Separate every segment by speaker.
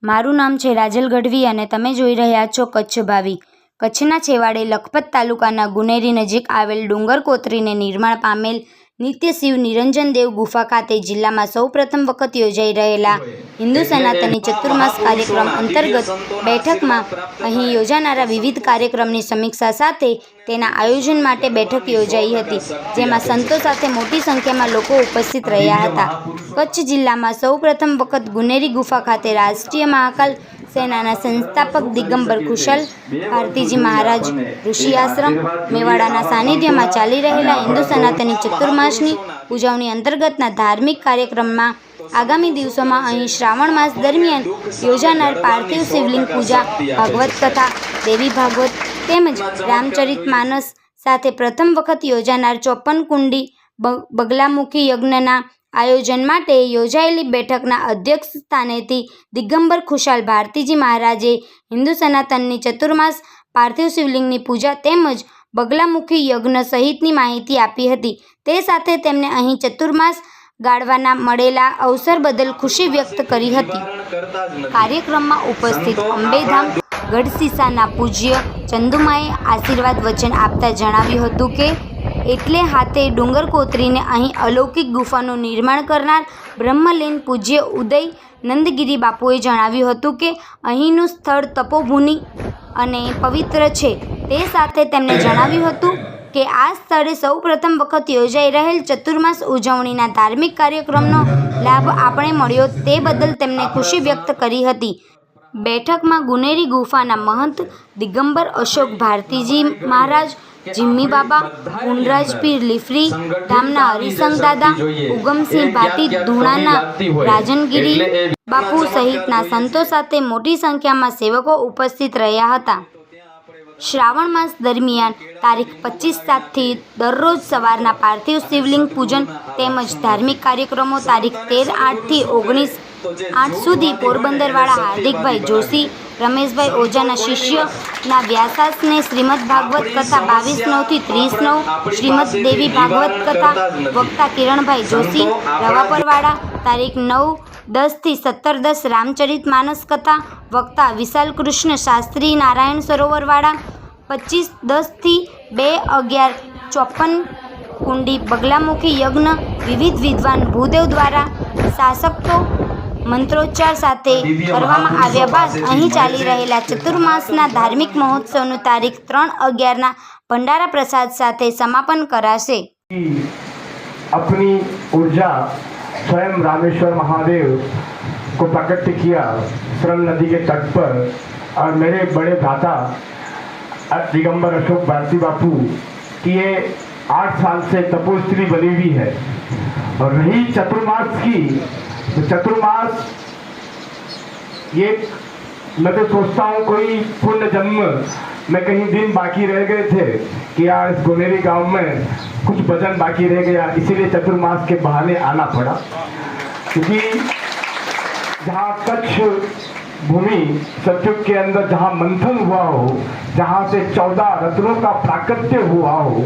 Speaker 1: મારું નામ છે રાજલ ગઢવી અને તમે જોઈ રહ્યા છો કચ્છ ભાવી। કચ્છના છેવાડે લખપત તાલુકાના ગુનેરી નજીક આવેલ ડુંગર કોતરીને નિર્માણ પામેલ નિત્ય શિવ નિરંજન દેવ ગુફા ખાતે જિલ્લામાં સૌપ્રથમ વખત યોજાઈ રહેલા હિન્દુ સનાતની ચતુર્માસ કાર્યક્રમ અંતર્ગત બેઠકમાં અહીં યોજાનારા વિવિધ કાર્યક્રમની સમીક્ષા સાથે તેના આયોજન માટે બેઠક યોજાઈ હતી, જેમાં સંતો સાથે મોટી સંખ્યામાં લોકો ઉપસ્થિત રહ્યા હતા। કચ્છ જિલ્લામાં સૌપ્રથમ વખત ગુનેરી ગુફા ખાતે રાષ્ટ્રીય મહાકાલ સેનાના સંસ્થાપક દિગંબર કુશલ ભારતીજી મહારાજ ઋષિ આશ્રમ મેવાડાના સાનિધ્યમાં ચાલી રહેલા હિન્દુ સનાતની ચતુર્માસની ઉજવણી અંતર્ગતના ધાર્મિક કાર્યક્રમમાં આગામી દિવસોમાં અહીં શ્રાવણ માસ દરમિયાન યોજાનાર પાર્થિવ શિવલિંગ પૂજા, ભાગવત કથા, દેવી ભાગવત તેમજ રામચરિત માનસ સાથે પ્રથમ વખત યોજાનાર 54 કુંડી બગલામુખી યજ્ઞના આયોજન માટે યોજાયેલી બેઠકના અધ્યક્ષ સ્થાનેથી દિગંબર ખુશાલ ભારતીજી મહારાજે હિન્દુ સનાતનની ચતુર્માસ પાર્થિવ શિવલિંગની પૂજા તેમજ બગલામુખી યજ્ઞ સહિતની માહિતી આપી હતી। તે સાથે તેમણે અહીં ચતુર્માસ ગાળવાના મળેલા અવસર બદલ ખુશી વ્યક્ત કરી હતી। કાર્યક્રમમાં ઉપસ્થિત અંબેધામ ગઢસીસાના પૂજ્ય ચંદુમાએ આશીર્વાદ વચન આપતા જણાવ્યું હતું કે એટલે હાથે ડુંગર કોતરીને અહીં અલૌકિક ગુફાનું નિર્માણ કરનાર બ્રહ્મલીન પૂજ્ય ઉદય નંદગીરી બાપુએ જણાવ્યું હતું કે અહીંનું સ્થળ તપોભૂમિ અને પવિત્ર છે। તે સાથે તેમણે જણાવ્યું હતું કે આ સ્થળે સૌ પ્રથમ વખત યોજાઈ રહેલ ચતુર્માસ ઉજવણીના ધાર્મિક કાર્યક્રમનો લાભ આપણે મળ્યો તે બદલ તેમણે ખુશી વ્યક્ત કરી હતી। બેઠકમાં ગુનેરી ગુફાના મહંત દિગંબર અશોક ભારતીજી મહારાજ, જીમ્મી બાબા, પુનરાજ પીર લીફરી ધામના હરિસંગ દાદા, ઉગમસિંહ ભાટી ધૂણાના રાજનગીરી બાપુ સહિતના સંતો સાથે મોટી સંખ્યામાં સેવકો ઉપસ્થિત રહ્યા હતા। શ્રાવણ માસ દરમિયાન તારીખ 25/7થી દરરોજ સવારના પાર્થિવ શિવલિંગ પૂજન તેમજ ધાર્મિક કાર્યક્રમો તારીખ 13/8થી 19/8 સુધી પોરબંદરવાળા હાર્દિકભાઈ જોશી, રમેશભાઈ ઓઝાના શિષ્યના વ્યાસાસને શ્રીમદ ભાગવત કથા 22/9થી 30/9, શ્રીમદ દેવી ભાગવત કથા વક્તા કિરણભાઈ જોશી રવાપરવાળા તારીખ 9/10થી 17/10 રામચરિત માનસ કથા વક્તા વિશાલ કૃષ્ણ શાસ્ત્રી નારાયણ સરોવરવાળા 25/10થી 2/11 54 કુંડી બગલામુખી યજ્ઞ વિવિધ વિદ્વાન ભૂદેવ દ્વારા શાસકો મંત્રોચ્ચાર સાથે કરવામાં આવ્યા બાદ અહીં ચાલી રહેલા ચતુર્માસના ધાર્મિક મહોત્સવનું તારીખ 3/11ના ભંડારા પ્રસાદ સાથે સમાપન કરાશે।
Speaker 2: अपनी ऊर्जा स्वयं रामेश्वर महादेव को प्रकट किया सरल नदी के तट पर और मेरे बड़े भ्राता दिगंबर अशोक भारती बापू की ये 8 साल से तपोस्त्री बनी हुई है और रही चतुर्मास की तो चतुर्मास ये मैं तो सोचता हूँ कोई पुण्य जन्म में कहीं दिन बाकी रह गए थे कि यार इस गुनेरी गांव में कुछ भजन बाकी रह गया, इसीलिए चतुर्मास के बहाने आना पड़ा। क्योंकि जहाँ कच्छ भूमि सतयुग के अंदर जहाँ मंथन हुआ हो, जहाँ से 14 रत्नों का प्राकट्य हुआ हो,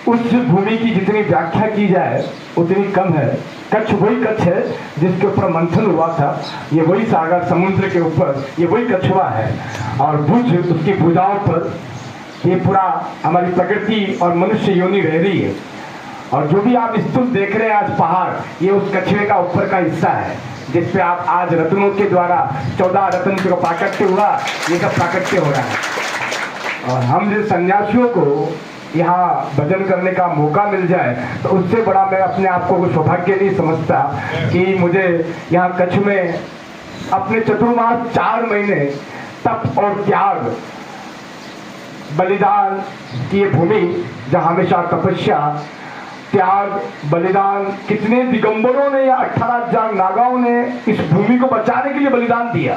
Speaker 2: उस भूमि की जितनी व्याख्या की जाए उतनी कम है। कच्छ वही कच्छ है जिसके ऊपर मंथन हुआ था, ये वही सागर समुद्र के ऊपर ये वही कछुआ है और भुज उसकी भुजाओं पर ये पूरा हमारी प्रकृति और मनुष्य योनि रह रही है। और जो भी आप स्तूप देख रहे हैं आज पहाड़, ये उस कछुए का ऊपर का हिस्सा है जिस पे आप आज रत्नों के द्वारा 14 रत्न जो प्राकट्य हुआ, ये सब प्राकट्य हो रहा है। और हम जिस सन्यासियों को यहाँ भजन करने का मौका मिल जाए तो उससे बड़ा मैं अपने आप को सौभाग्य नहीं समझता कि मुझे यहाँ कच्छ में अपने चतुर्मास 4 महीने तप और त्याग बलिदान की ये भूमि जहाँ हमेशा तपस्या त्याग बलिदान कितने दिगंबरों ने या 18,000 नागाओं ने इस भूमि को बचाने के लिए बलिदान दिया